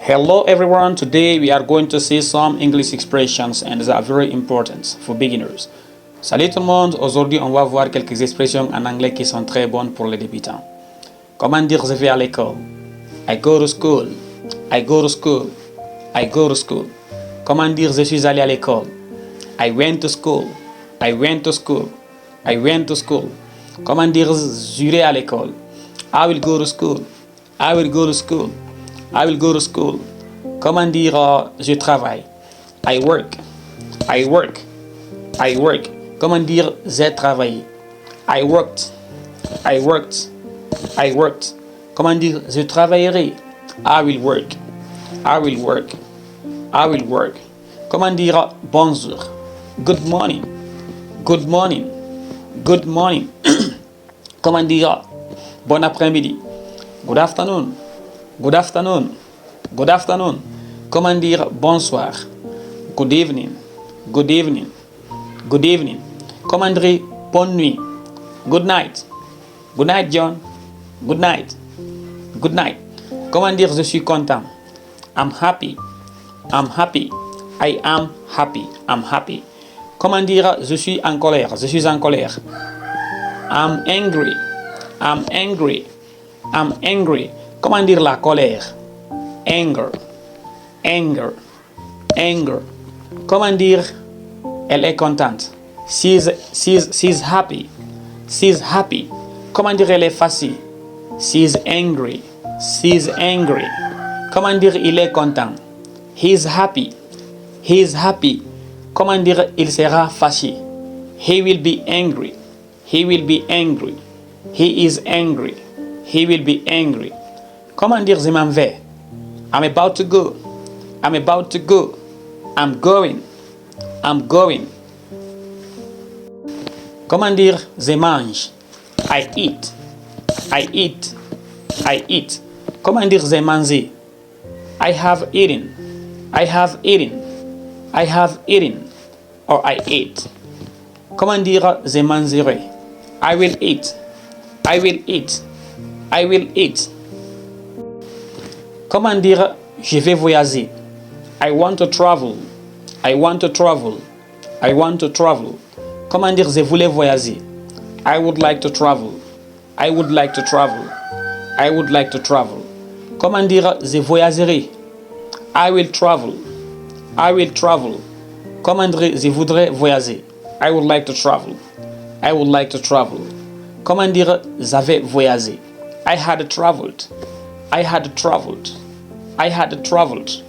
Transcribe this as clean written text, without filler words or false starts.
Hello everyone, today we are going to see some English expressions and they are very important for beginners. Salut tout le monde, aujourd'hui on va voir quelques expressions en anglais qui sont très bonnes pour les débutants. Comment dire je vais à l'école? I go to school. I go to school. I go to school. Comment dire je suis allé à l'école? I went to school. I went to school. I went to school. Comment dire j'irai à l'école? I will go to school. I will go to school. I will go to school. Comment dire je travaille? I work. I work. I work. Comment dire j'ai travaillé? I worked. I worked. I worked. Comment dire je travaillerai? I will work. I will work. I will work. Comment dire bonjour? Good morning. Good morning. Good morning. Comment dire bon après-midi? Good afternoon. Good afternoon. Good afternoon. Comment dire bonsoir? Good evening. Good evening. Good evening. Comment dire bonne nuit? Good night. Good night, John. Good night. Good night. Comment dire je suis content? I'm happy. I'm happy. I am happy. I'm happy. Comment dire je suis en colère? Je suis en colère. I'm angry. I'm angry. I'm angry. Comment dire la colère? Anger. Anger. Anger. Comment dire elle est contente? She's happy. She's happy. Comment dire elle est fâchée? She's angry. She's angry. Comment dire il est content? He's happy. He's happy. Comment dire il sera fâché? He will be angry. He will be angry. He is angry. He will be angry. Comment dire je m'en vais? I'm about to go. I'm about to go. I'm going. I'm going. Comment dire je mange? I eat. I eat. I eat. Comment dire j'ai mangé? I have eaten. I have eaten. I have eaten. Or I ate. Comment dire je mangerai? I will eat. I will eat. I will eat. Comment dire je vais voyager? I want to travel. I want to travel. I want to travel. Comment dire je voulais voyager? I would like to travel. I would like to travel. I would like to travel. Comment dire je voyagerai? I will travel. I will travel. Comment dire je voudrais voyager? I would like to travel. I would like to travel. Comment dire j'avais voyagé? I had traveled. I had traveled. I had traveled.